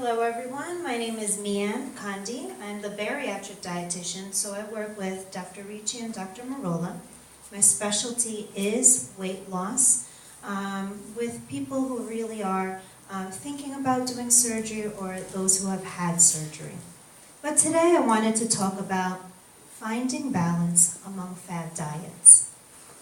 Hello everyone, my name is Mian Conde. I'm the bariatric dietitian, so I work with Dr. Ricci and Dr. Marola. My specialty is weight loss with people who really are thinking about doing surgery or those who have had surgery. But today I wanted to talk about finding balance among fad diets.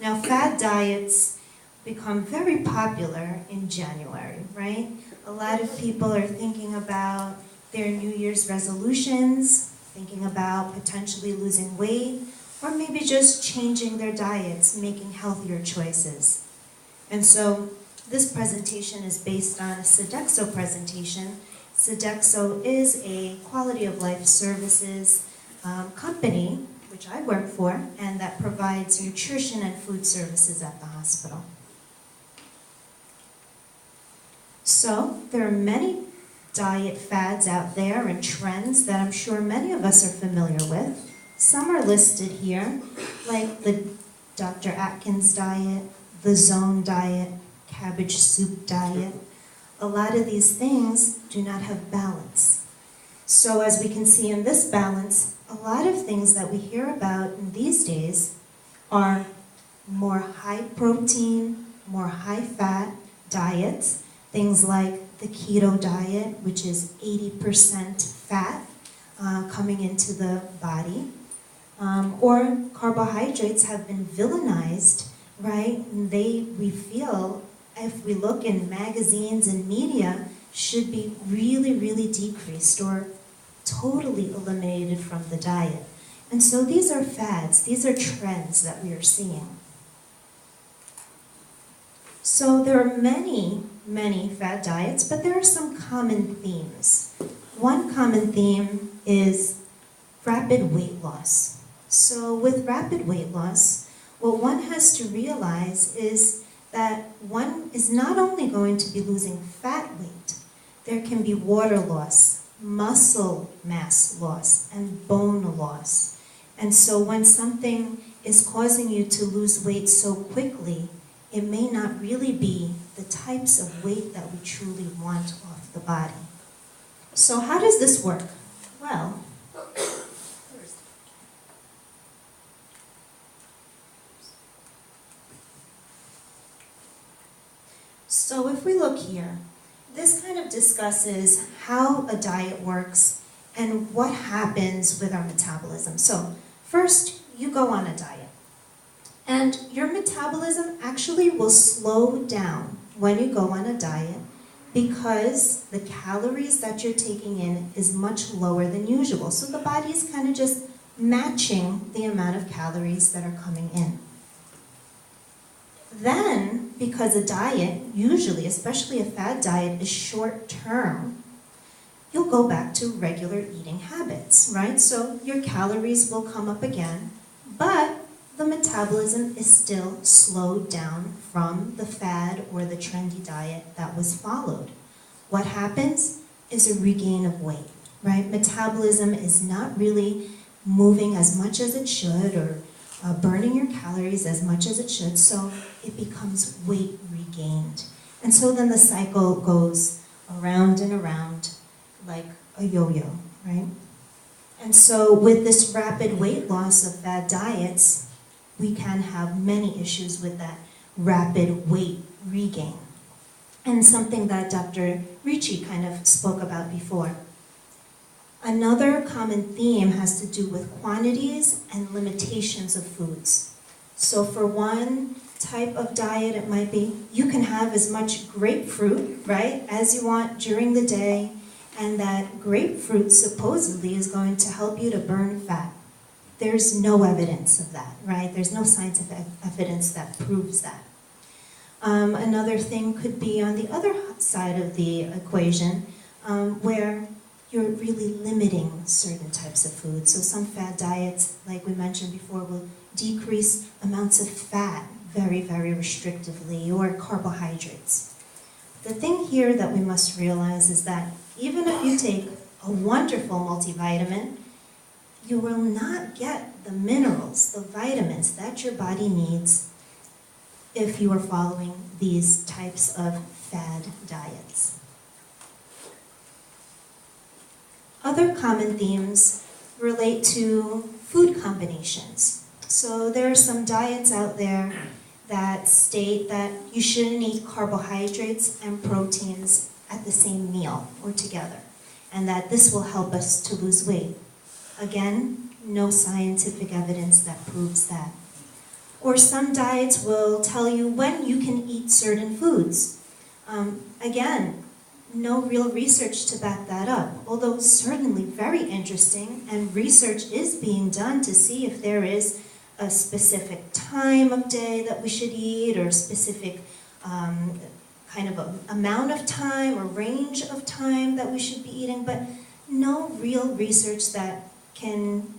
Now, fad diets become very popular in January, right? A lot of people are thinking about their New Year's resolutions, thinking about potentially losing weight, or maybe just changing their diets, making healthier choices. And so this presentation is based on a Sodexo presentation. Sodexo is a quality of life services company, which I work for, and that provides nutrition and food services at the hospital. So there are many diet fads out there and trends that I'm sure many of us are familiar with. Some are listed here, like the Dr. Atkins diet, the Zone diet, cabbage soup diet. A lot of these things do not have balance. So as we can see in this balance, a lot of things that we hear about in these days are more high protein, more high fat diets. Things like the keto diet, which is 80% fat coming into the body. Or carbohydrates have been villainized, right? We feel, if we look in magazines and media, should be really, really decreased or totally eliminated from the diet. And so these are fads, these are trends that we are seeing. So there are many fad diets, but there are some common themes. One common theme is rapid weight loss. So with rapid weight loss, what one has to realize is that one is not only going to be losing fat weight, there can be water loss, muscle mass loss, and bone loss. And so when something is causing you to lose weight so quickly, it may not really be the types of weight that we truly want off the body. So how does this work? Well, so if we look here, this kind of discusses how a diet works and what happens with our metabolism. So first, you go on a diet. And your metabolism actually will slow down when you go on a diet because the calories that you're taking in is much lower than usual. So the body is kind of just matching the amount of calories that are coming in. Then, because a diet, usually, especially a fad diet, is short term, you'll go back to regular eating habits, right? So your calories will come up again, but the metabolism is still slowed down from the fad or the trendy diet that was followed. What happens is a regain of weight, right? Metabolism is not really moving as much as it should or burning your calories as much as it should, so it becomes weight regained. And so then the cycle goes around and around like a yo-yo, right? And so with this rapid weight loss of fad diets, we can have many issues with that rapid weight regain. And something that Dr. Ricci kind of spoke about before. Another common theme has to do with quantities and limitations of foods. So for one type of diet, it might be you can have as much grapefruit, right, as you want during the day, and that grapefruit supposedly is going to help you to burn fat. There's no evidence of that, right? There's no scientific evidence that proves that. Another thing could be on the other side of the equation, where you're really limiting certain types of food. So some fad diets, like we mentioned before, will decrease amounts of fat very, very restrictively, or carbohydrates. The thing here that we must realize is that even if you take a wonderful multivitamin, you will not get the minerals, the vitamins that your body needs if you are following these types of fad diets. other common themes relate to food combinations. So there are some diets out there that state that you shouldn't eat carbohydrates and proteins at the same meal or together, and that this will help us to lose weight. Again, no scientific evidence that proves that. Or some diets will tell you when you can eat certain foods. Again, no real research to back that up, although certainly very interesting, and research is being done to see if there is a specific time of day that we should eat, or a specific kind of amount of time or range of time that we should be eating, but no real research that can,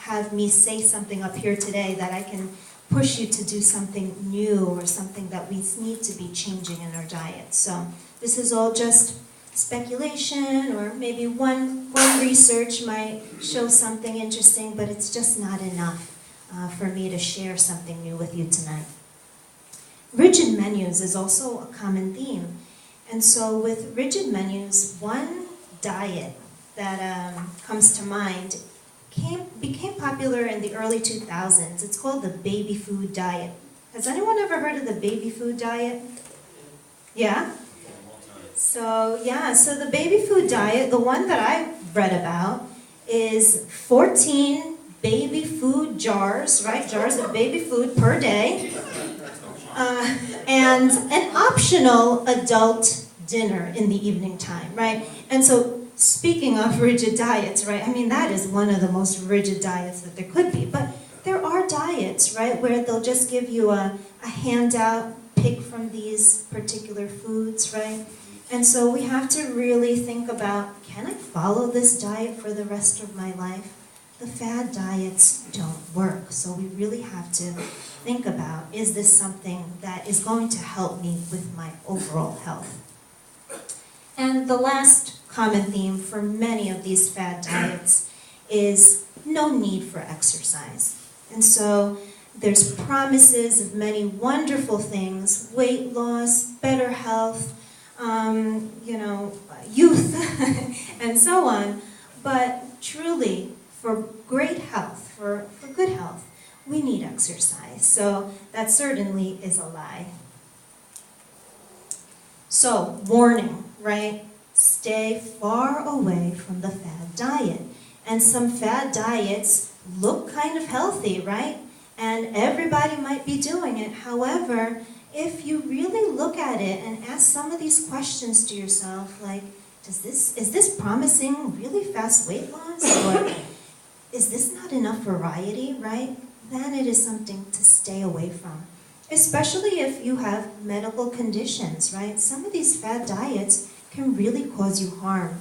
have me say something up here today that I can push you to do something new or something that we need to be changing in our diet. So this is all just speculation, or maybe one research might show something interesting, but it's just not enough for me to share something new with you tonight. Rigid menus is also a common theme. And so with rigid menus, one diet that comes to mind became popular in the early 2000s. It's called the baby food diet. Has anyone ever heard of the baby food diet? Yeah? So the baby food diet, the one that I read about, is 14 baby food jars, right? Jars of baby food per day, and an optional adult dinner in the evening time, right? And so speaking of rigid diets, right? I mean, that is one of the most rigid diets that there could be. But there are diets, right, where they'll just give you a handout, pick from these particular foods, right? And so we have to really think about, can I follow this diet for the rest of my life? The fad diets don't work. So we really have to think about, is this something that is going to help me with my overall health? And the last common theme for many of these fad diets is no need for exercise. And so there's promises of many wonderful things: weight loss, better health, youth, and so on. But truly, for great health, for good health, we need exercise. So that certainly is a lie. So, warning, right? Stay far away from the fad diet. And some fad diets look kind of healthy, right? And everybody might be doing it. However, if you really look at it and ask some of these questions to yourself, like, is this promising really fast weight loss? Or is this not enough variety, right? Then it is something to stay away from. Especially if you have medical conditions, right? Some of these fad diets can really cause you harm.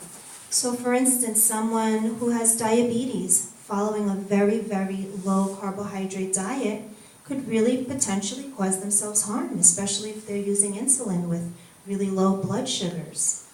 So for instance, someone who has diabetes following a very, very low carbohydrate diet could really potentially cause themselves harm, especially if they're using insulin with really low blood sugars.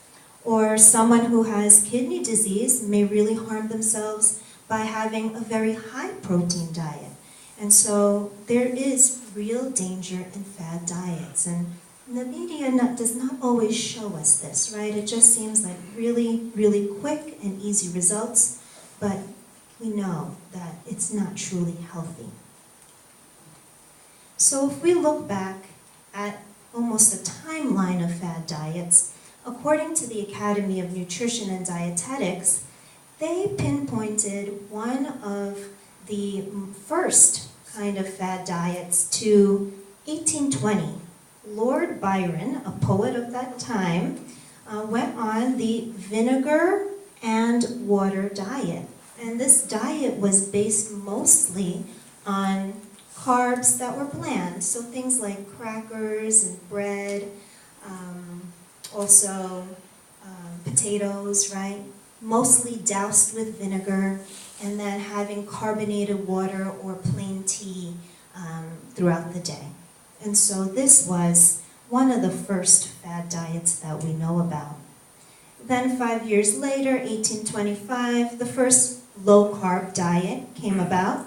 Or someone who has kidney disease may really harm themselves by having a very high protein diet. And so there is real danger in fad diets. And the media does not always show us this, right? It just seems like really, really quick and easy results, but we know that it's not truly healthy. So if we look back at almost a timeline of fad diets, according to the Academy of Nutrition and Dietetics, they pinpointed one of the first kind of fad diets to 1820. Lord Byron, a poet of that time, went on the vinegar and water diet. And this diet was based mostly on carbs that were bland, so things like crackers and bread, also potatoes, right? Mostly doused with vinegar, and then having carbonated water or plain tea throughout the day. And so this was one of the first fad diets that we know about. Then 5 years later, 1825, the first low-carb diet came about.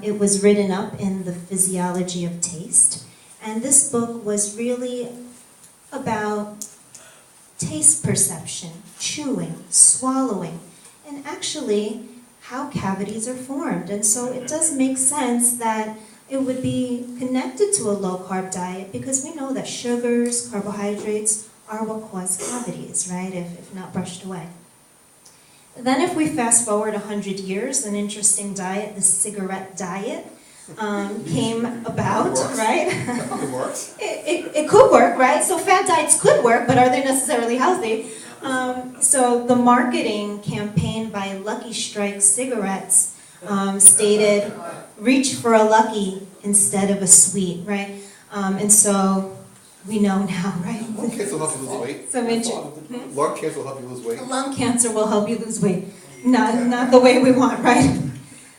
It was written up in The Physiology of Taste. And this book was really about taste perception, chewing, swallowing, and actually how cavities are formed. And so it does make sense that it would be connected to a low-carb diet because we know that sugars, carbohydrates are what cause cavities, right, if not brushed away. Then if we fast forward 100 years, an interesting diet, the cigarette diet, came about, right? It works. It could work, right? So fad diets could work, but are they necessarily healthy? So the marketing campaign by Lucky Strike cigarettes stated, reach for a Lucky instead of a sweet, right? And so we know now, right? Lung cancer will help you lose weight. Lung cancer will help you lose weight. Lung cancer will help you lose weight. Not the way we want, right?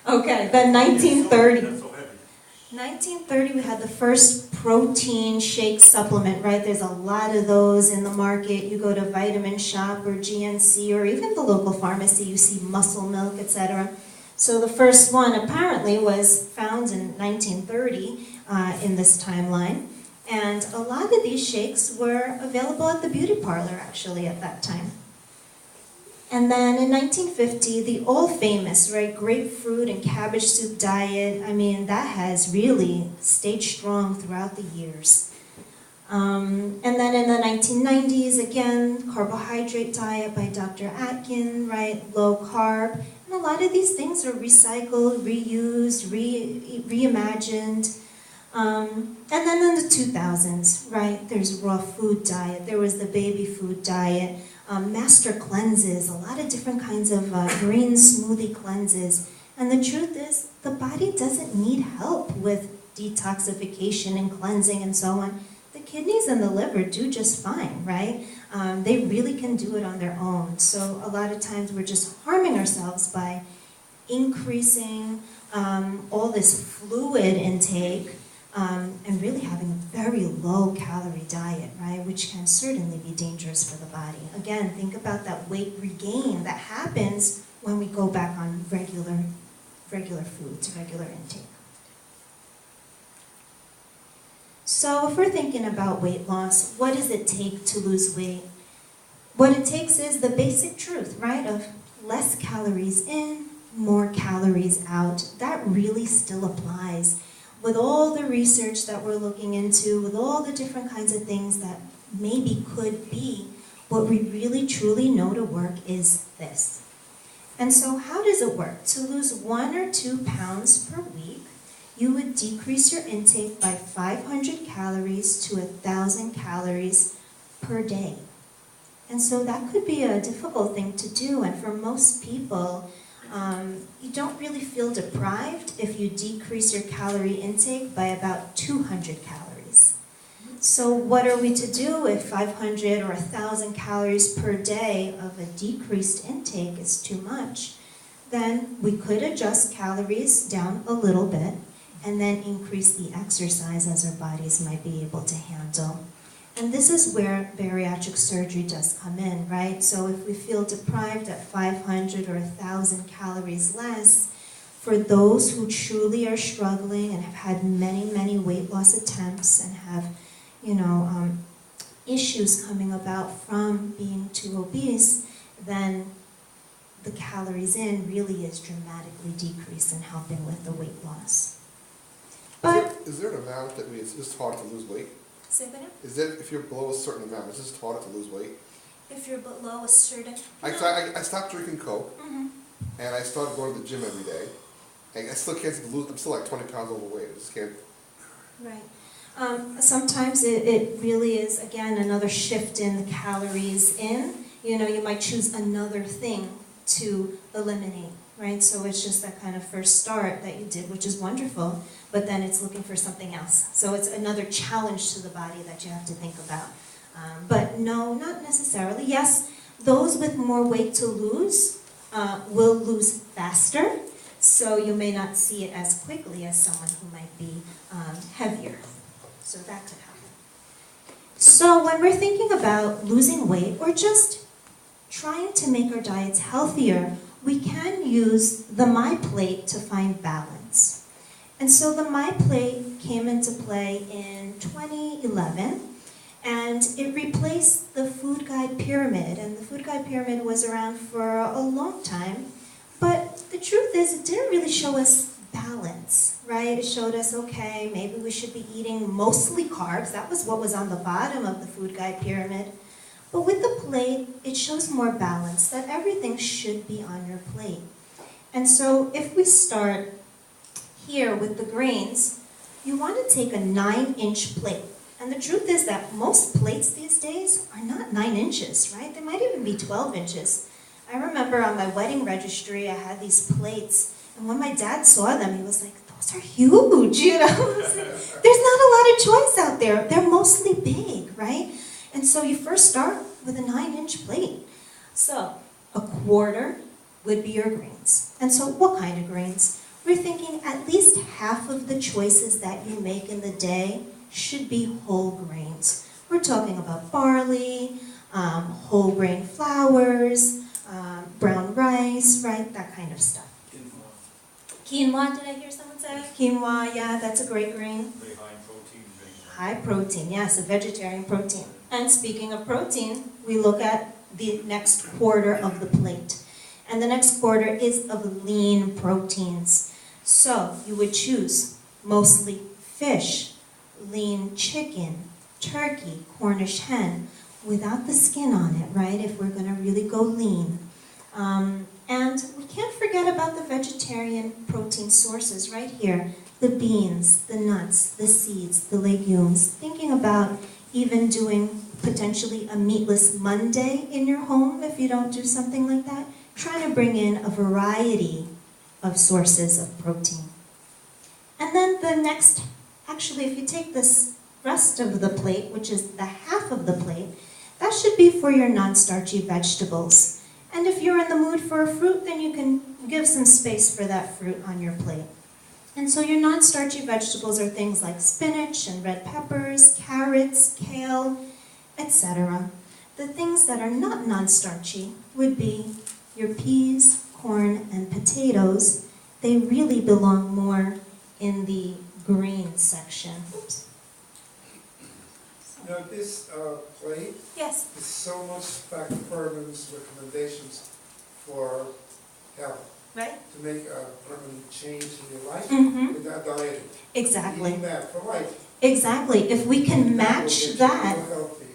Okay, then 1930. 1930, we had the first protein shake supplement, right? There's a lot of those in the market. You go to Vitamin Shop or GNC or even the local pharmacy, you see Muscle Milk, etc. So the first one apparently was found in 1930 in this timeline. And a lot of these shakes were available at the beauty parlor, actually, at that time. And then in 1950, the all-famous, right, grapefruit and cabbage soup diet, I mean, that has really stayed strong throughout the years. And then in the 1990s, again, carbohydrate diet by Dr. Atkin, right, low carb. And a lot of these things are recycled, reused, reimagined. And then in the 2000s, right, there's raw food diet, there was the baby food diet, master cleanses, a lot of different kinds of green smoothie cleanses. And the truth is, the body doesn't need help with detoxification and cleansing and so on. The kidneys and the liver do just fine, right? They really can do it on their own. So a lot of times we're just harming ourselves by increasing all this fluid intake and really having a very low calorie diet, right, which can certainly be dangerous for the body. Again, think about that weight regain that happens when we go back on regular foods, regular intake. So if we're thinking about weight loss, what does it take to lose weight? What it takes is the basic truth, right, of less calories in, more calories out. That really still applies. With all the research that we're looking into, with all the different kinds of things that maybe could be, what we really truly know to work is this. And so how does it work? To lose 1 or 2 pounds per week, you would decrease your intake by 500 calories to 1,000 calories per day. And so that could be a difficult thing to do, and for most people, you don't really feel deprived if you decrease your calorie intake by about 200 calories. So what are we to do if 500 or 1,000 calories per day of a decreased intake is too much? Then we could adjust calories down a little bit and then increase the exercise as our bodies might be able to handle. And this is where bariatric surgery does come in, right? So if we feel deprived at 500 or 1,000 calories less, for those who truly are struggling and have had many, many weight loss attempts and have, issues coming about from being too obese, then the calories in really is dramatically decreased in helping with the weight loss. But Is there an amount that it's just harder to lose weight? say that again? Is that if you're below a certain amount, it's just harder to lose weight? If you're below a certain... I stopped drinking Coke, Mm-hmm. and I started going to the gym every day. And I still can't lose, I'm still like 20 pounds overweight. I just can't. Right. Sometimes it really is, again, another shift in the calories in. You might choose another thing to eliminate, right? So it's just that kind of first start that you did, which is wonderful, but then it's looking for something else. So it's another challenge to the body that you have to think about. But no, not necessarily. Yes, those with more weight to lose will lose faster, so you may not see it as quickly as someone who might be heavier. So that could happen. So when we're thinking about losing weight or just trying to make our diets healthier, we can use the MyPlate to find balance. And so the MyPlate came into play in 2011, and it replaced the Food Guide pyramid, and the food guide pyramid was around for a long time, but the truth is it didn't really show us balance, right? It showed us, okay, maybe we should be eating mostly carbs. That was what was on the bottom of the food guide pyramid. But with the plate, it shows more balance, that everything should be on your plate. And so if we start here with the grains, you want to take a 9-inch plate. And the truth is that most plates these days are not 9 inches, right? They might even be 12 inches. I remember on my wedding registry, I had these plates, and when my dad saw them, he was like, those are huge, you know? There's not a lot of choice out there. They're mostly big, right? And so you first start with a 9-inch plate. So a quarter would be your grains. And so what kind of grains? We're thinking at least half of the choices that you make in the day should be whole grains. We're talking about barley, whole grain flours, brown rice, right? That kind of stuff. Quinoa, did I hear someone say? Quinoa, yeah, that's a great grain. Very high in protein. High protein, yes, a vegetarian protein. And speaking of protein, we look at the next quarter of the plate. And the next quarter is of lean proteins. So you would choose mostly fish, lean chicken, turkey, Cornish hen, without the skin on it, right? If we're going to really go lean. And we can't forget about the vegetarian protein sources right here. The beans, the nuts, the seeds, the legumes. Thinking about even doing potentially a meatless Monday in your home if you don't do something like that. Trying to bring in a variety of sources of protein. And then the next, actually if you take this rest of the plate, which is the half of the plate, that should be for your non-starchy vegetables. And if you're in the mood for a fruit, then you can give some space for that fruit on your plate. And so your non-starchy vegetables are things like spinach and red peppers, carrots, kale, etc. The things that are not non-starchy would be your peas, corn, and potatoes. They really belong more in the green section. Oops. Now, this plate Yes. is so much Dr. Furman's recommendations for health, Right? to make a permanent change in your life Mm-hmm. without dieting. Exactly. Eating that for life. Exactly. If we can match will get that, you more healthy.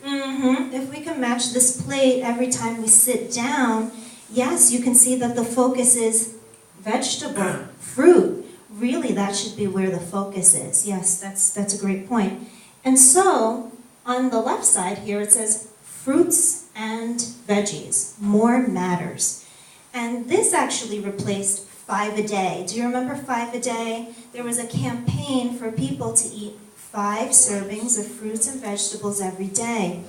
if we can match this plate every time we sit down, yes, you can see that the focus is vegetable, fruit. Really, that should be where the focus is. Yes, that's a great point. And so, on the left side here, it says fruits and veggies, more matters. And this actually replaced 5 a day. Do you remember 5 a day? There was a campaign for people to eat 5 servings of fruits and vegetables every day.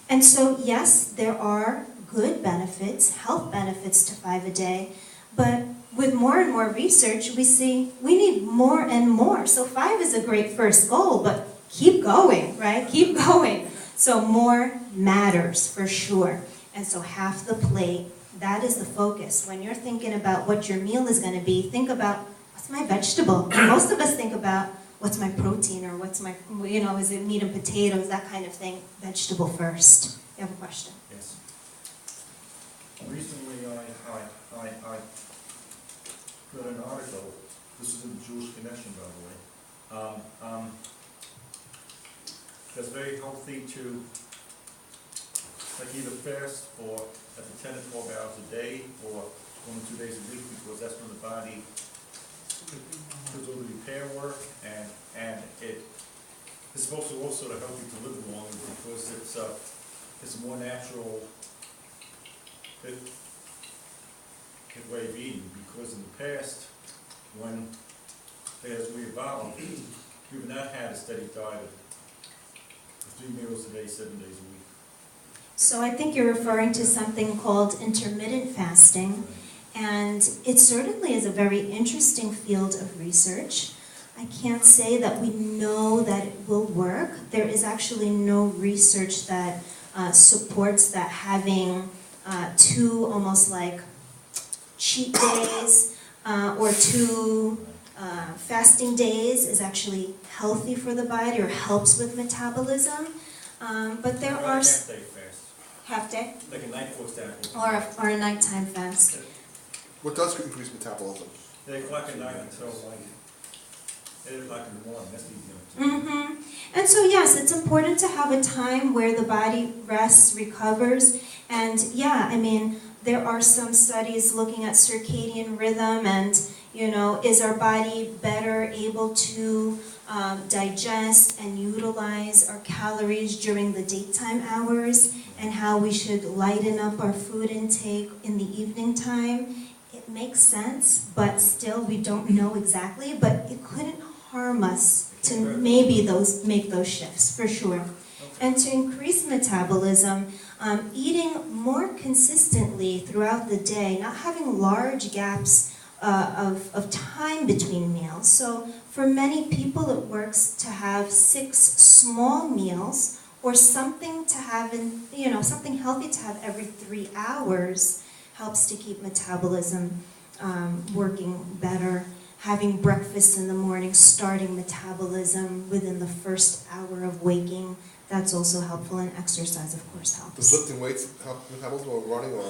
And so, yes, there are good benefits, health benefits to 5 a day, but with more and more research, we see we need more and more. So 5 is a great first goal, but keep going, right? Keep going. So more matters for sure. And so half the plate, that is the focus. When you're thinking about what your meal is going to be, think about, what's my vegetable? And most of us think about, what's my protein, or what's my, is it meat and potatoes, that kind of thing. Vegetable first. You have a question? Yes. Recently, I read an article. This is in the Jewish Connection, by the way. That's very healthy to, like, either fast for 10 to 12 hours a day, or 1 or 2 days a week, because that's when the body does all the repair work, and it's supposed to also help you to live longer, because it's a more natural way of eating. Because in the past, when as we evolved, we've not had a steady diet of 3 meals a day, 7 days a week. So I think you're referring to something called intermittent fasting, and it certainly is a very interesting field of research. I can't say that we know that it will work. There is actually no research that supports that having 2 almost like cheat days or 2 fasting days is actually healthy for the body or helps with metabolism. But there are... Half-day fast. half day, Like a night force down. or a nighttime fast. What does increase metabolism? 8 o'clock at night until 8 o'clock in the morning, that's easy. Mm-hmm. And so yes, it's important to have a time where the body rests, recovers, and yeah, I mean, there are some studies looking at circadian rhythm and, you know, is our body better able to digest and utilize our calories during the daytime hours, and how we should lighten up our food intake in the evening time. It makes sense, but still we don't know exactly, but it couldn't harm us to maybe make those shifts, for sure. And to increase metabolism, eating more consistently throughout the day, not having large gaps of time between meals. So for many people it works to have 6 small meals, or something to have something healthy to have every 3 hours helps to keep metabolism working better. Having breakfast in the morning, starting metabolism within the first hour of waking, that's also helpful, and exercise, of course, helps. Does lifting weights help metabolism, or running, or?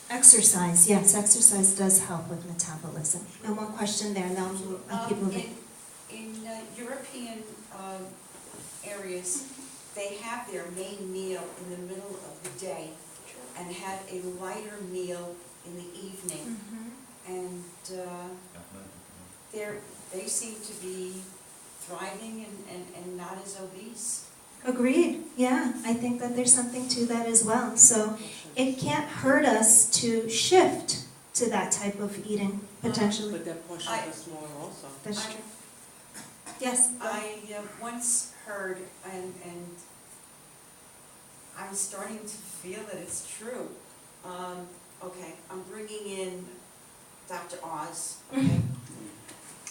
Exercise, yes, exercise does help with metabolism. And one question there, and then I'll keep moving. In European areas, they have their main meal in the middle of the day and have a lighter meal in the evening. And they seem to be thriving and not as obese. Agreed, yeah, I think that there's something to that as well. So it can't hurt us to shift to that type of eating, potentially. But their portions are smaller also. That's true. Yes? I once heard, and I'm starting to feel that it's true. Okay, I'm bringing in Dr. Oz. Okay.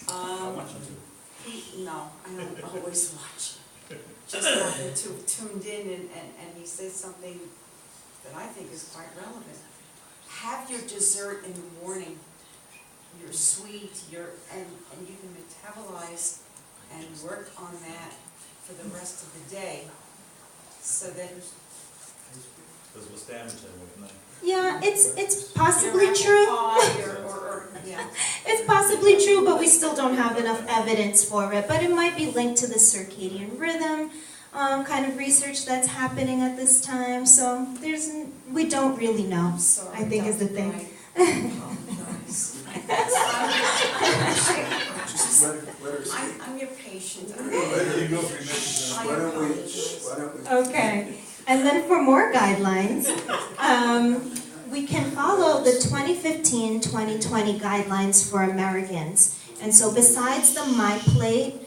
I want you to. No, I don't always watch. Just happened to have tuned in, and he says something that I think is quite relevant. Have your dessert in the morning, your sweet, and you can metabolize and work on that for the rest of the day, so that Because what's damaged at night. Yeah, it's possibly your true. apple pie yeah. It's possibly true, but we still don't have enough evidence for it. But it might be linked to the circadian rhythm kind of research that's happening at this time. So we don't really know, Sorry, I think is the Dr. thing. Wright. I'm your patient. Why don't we? Okay, and then for more guidelines, we can follow the 2015-2020 guidelines for Americans. And so besides the My Plate,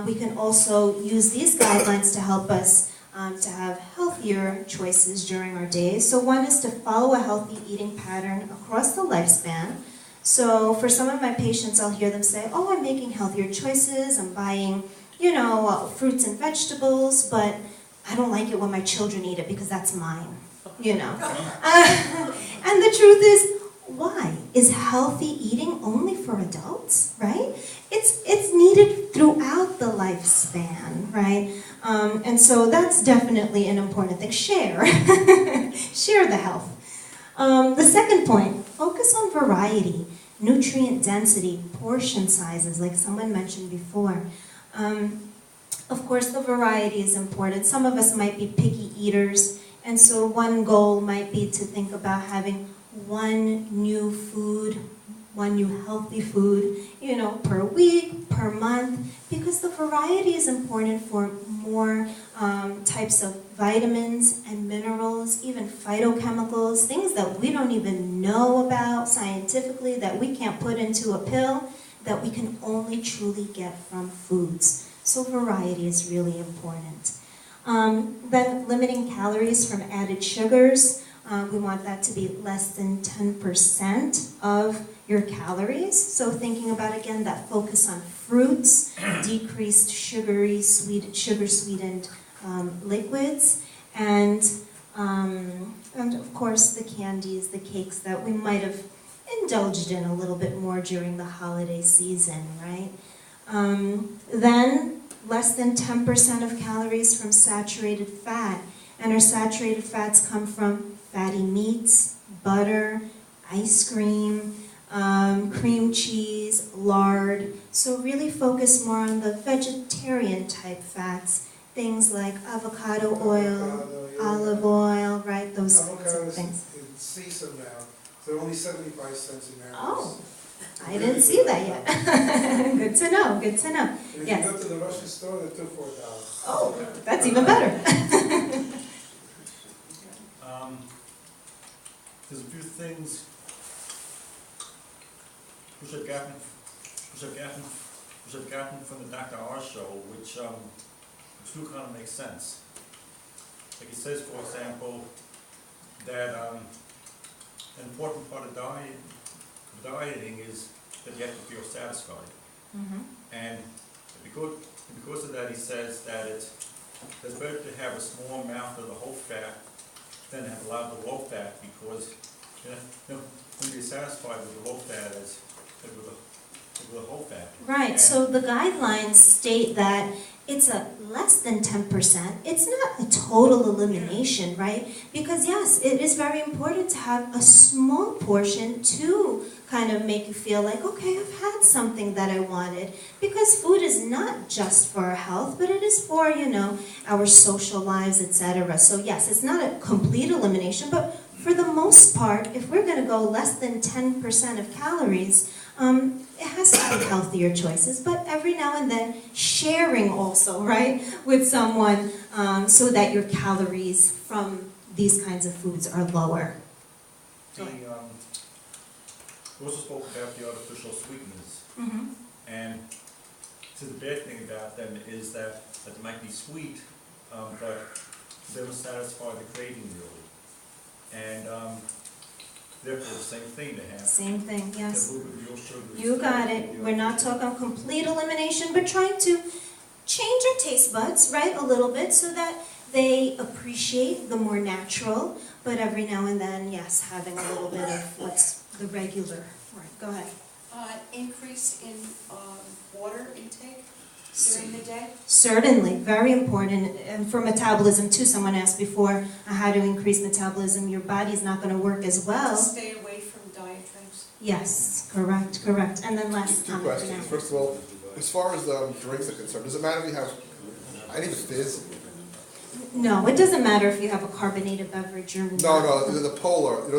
we can also use these guidelines to help us to have healthier choices during our days. So one is to follow a healthy eating pattern across the lifespan. So for some of my patients, I'll hear them say, oh, I'm making healthier choices, I'm buying, fruits and vegetables, but I don't like it when my children eat it because that's mine, And the truth is, why? Is healthy eating only for adults, right? It's needed throughout the lifespan, right? And so that's definitely an important thing. Share. Share the health. The second point, focus on variety, nutrient density, portion sizes, like someone mentioned before. Of course, the variety is important. Some of us might be picky eaters, and so one goal might be to think about having one new food, one new healthy food, per week, per month, because the variety is important for more types of vitamins and minerals, even phytochemicals, things that we don't even know about scientifically, that we can't put into a pill, that we can only truly get from foods. So variety is really important. Then limiting calories from added sugars. We want that to be less than 10% of your calories. So thinking about, again, that focus on fruits, decreased sugar-sweetened liquids, and of course the candies, the cakes that we might have indulged in a little bit more during the holiday season, right? Then less than 10% of calories from saturated fat. And our saturated fats come from fatty meats, butter, ice cream, cream cheese, lard. So really focus more on the vegetarian type fats, things like avocado oil, Avocado, yeah. olive oil, right, those kinds of Avocados things. in season now, they're only 75 cents an ounce. Oh, I didn't see that yet. Good to know, good to know. And if Yes. you go to the Russian store, they're $2 for $4. Oh, that's even better. There's a few things which I've gotten from the Dr. R show, which do kind of make sense. Like he says, for example, that an important part of dieting is that you have to feel satisfied. And because of that, he says that it's better to have a small amount of the whole fat than to have a lot of the low fat, because when you're satisfied with the low fat as with the whole fat. Right, And- so the guidelines state that it's a less than 10%. It's not a total elimination, right? Because yes, it is very important to have a small portion to kind of make you feel like, okay, I've had something that I wanted. Because food is not just for our health, but it is for, our social lives, etc. So yes, it's not a complete elimination, but for the most part, if we're going to go less than 10% of calories, it has to be healthier choices, but every now and then sharing also, right, with someone so that your calories from these kinds of foods are lower. We also spoke about the artificial sweeteners, Mm-hmm. and so the bad thing about them is that they might be sweet, but they don't satisfy the craving really. And therefore, the same thing to have. Same thing, yes. A little bit of real sugar. You got it. We're not talking complete elimination, but trying to change our taste buds, right, a little bit so that they appreciate the more natural, but every now and then, yes, having a little bit of what's the regular. Right, go ahead. Increase in water intake during the day? Certainly, very important. And for metabolism too, someone asked before how to increase metabolism. Your body's not going to work as well. Stay away from diatribes? Yes, correct. And then last Two comment. questions. now. First of all, as far as drinks are concerned, does it matter if you have, I need a fizz? No, it doesn't matter if you have a carbonated beverage or not. No, the polar, you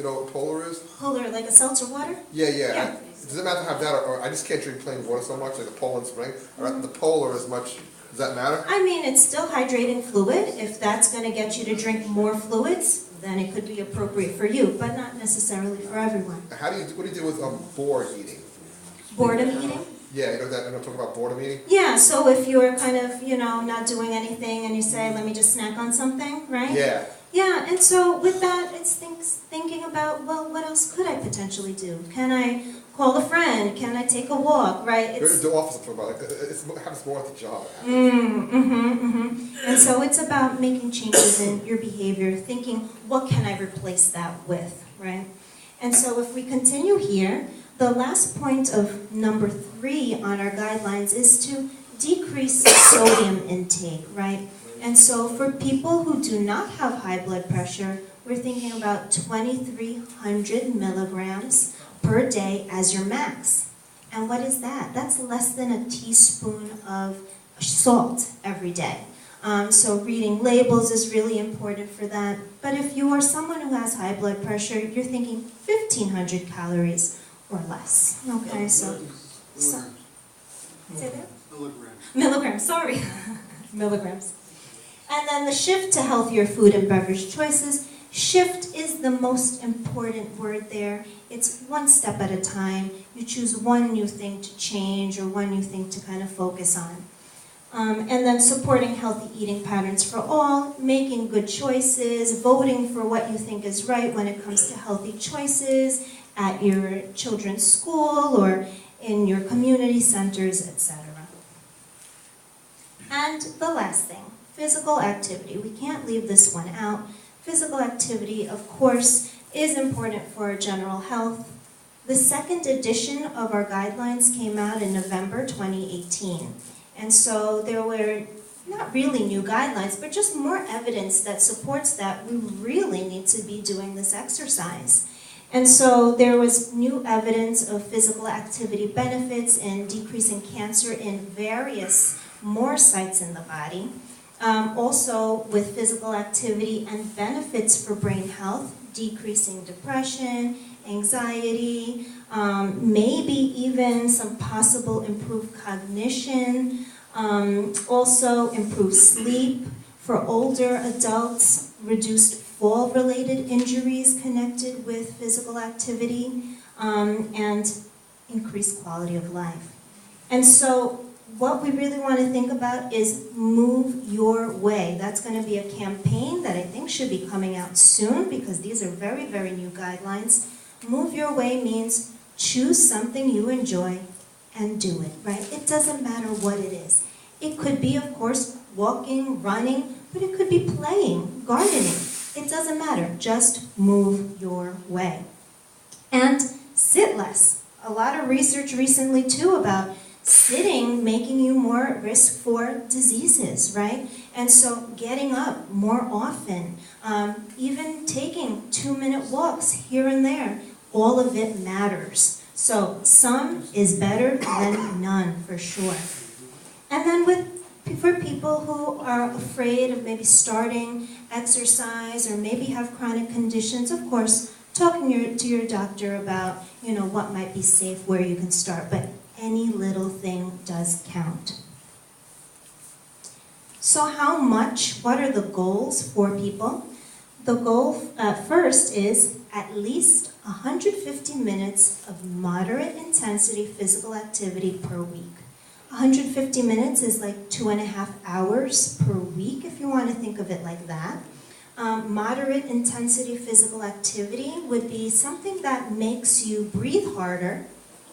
know what polar is? Polar, like a seltzer water? Yeah. Yeah. Does it matter to have that, or I just can't drink plain water so much, like a Poland Spring? Or the polar as much, does that matter? I mean, it's still hydrating fluid. If that's going to get you to drink more fluids, then it could be appropriate for you, but not necessarily for everyone. What do you do with bored eating? Boredom eating? Yeah, you know that, I'm talking about boredom eating? Yeah, so if you're kind of, not doing anything and you say, let me just snack on something, right? Yeah. Yeah, and so with that, it's thinking about, well, what else could I potentially do? Can I call a friend? Can I take a walk, right? The office I'm talking about, it happens more at the job. And so it's about making changes in your behavior, thinking, what can I replace that with, right? And so if we continue here, the last point of number 3 on our guidelines is to decrease sodium intake, right? And so for people who do not have high blood pressure, we're thinking about 2,300 milligrams per day as your max. And what is that? That's less than a teaspoon of salt every day. So reading labels is really important for that. But if you are someone who has high blood pressure, you're thinking 1,500 calories or less. Okay, so say that? Milligrams, sorry. Milligrams. And then the shift to healthier food and beverage choices. Shift is the most important word there. It's one step at a time. You choose one new thing to change or one new thing to kind of focus on. And then supporting healthy eating patterns for all, making good choices, voting for what you think is right when it comes to healthy choices at your children's school or in your community centers, etc. And the last thing, physical activity. We can't leave this one out. Physical activity, of course, is important for our general health. The second edition of our guidelines came out in November 2018. And so there were, not really new guidelines, but just more evidence that supports that we really need to be doing this exercise. And so there was new evidence of physical activity benefits in decreasing cancer in various more sites in the body. Also with physical activity and benefits for brain health, decreasing depression, anxiety, maybe even some possible improved cognition, also improved sleep for older adults, reduced fall-related injuries connected with physical activity, and increased quality of life. And so what we really want to think about is Move Your Way. That's going to be a campaign that I think should be coming out soon because these are very, very new guidelines. Move Your Way means choose something you enjoy and do it, right? It doesn't matter what it is. It could be, of course, walking, running, but it could be playing, gardening. It doesn't matter. Just move your way. And sit less. A lot of research recently, too, about sitting making you more at risk for diseases, right? And so getting up more often, even taking 2-minute walks here and there, all of it matters. So some is better than none, for sure. And then for people who are afraid of maybe starting exercise or maybe have chronic conditions, of course, talking to your doctor about, what might be safe, where you can start, but any little thing does count. So what are the goals for people? The goal first is at least 150 minutes of moderate intensity physical activity per week. 150 minutes is like 2.5 hours per week, if you want to think of it like that. Moderate intensity physical activity would be something that makes you breathe harder,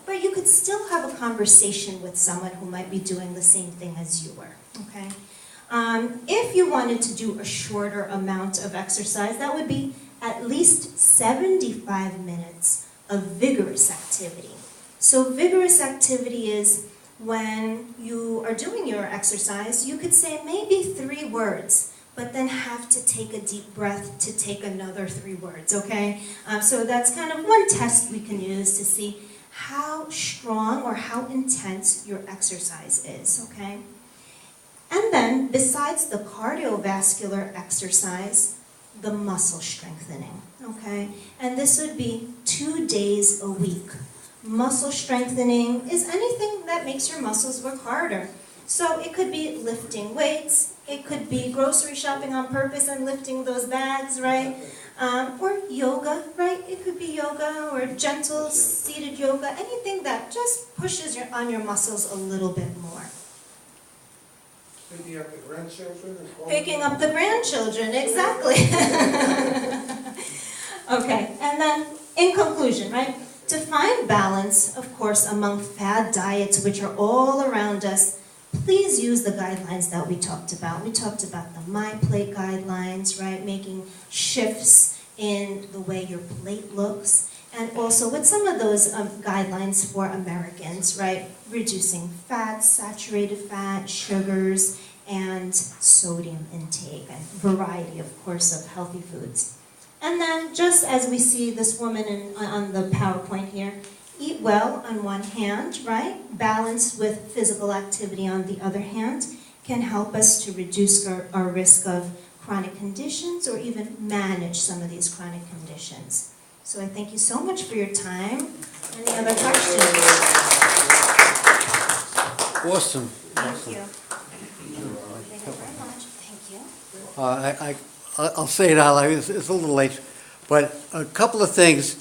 but you could still have a conversation with someone who might be doing the same thing as you were, okay? If you wanted to do a shorter amount of exercise, that would be at least 75 minutes of vigorous activity. So vigorous activity is when you are doing your exercise, you could say maybe 3 words, but then have to take a deep breath to take another 3 words, okay? So that's kind of one test we can use to see how strong or how intense your exercise is, okay? And then, besides the cardiovascular exercise, the muscle strengthening, okay? And this would be 2 days a week. Muscle strengthening is anything that makes your muscles work harder. So it could be lifting weights, it could be grocery shopping on purpose and lifting those bags, right? Or yoga, right? It could be yoga or gentle seated yoga, anything that just pushes on your muscles a little bit more. Picking up the grandchildren? Picking up the grandchildren, exactly. Okay, and then in conclusion, right? To find balance, of course, among fad diets, which are all around us, please use the guidelines that we talked about. We talked about the My Plate guidelines, right? Making shifts in the way your plate looks. And also with some of those guidelines for Americans, right? Reducing fat, saturated fat, sugars, and sodium intake, and variety, of course, of healthy foods. And then, just as we see this woman on the PowerPoint here, eat well on one hand, right? Balance with physical activity on the other hand can help us to reduce our risk of chronic conditions or even manage some of these chronic conditions. So I thank you so much for your time. Any other questions? Awesome. Thank you. Thank you very much. Thank you. I'll say it out loud, it's a little late, but a couple of things.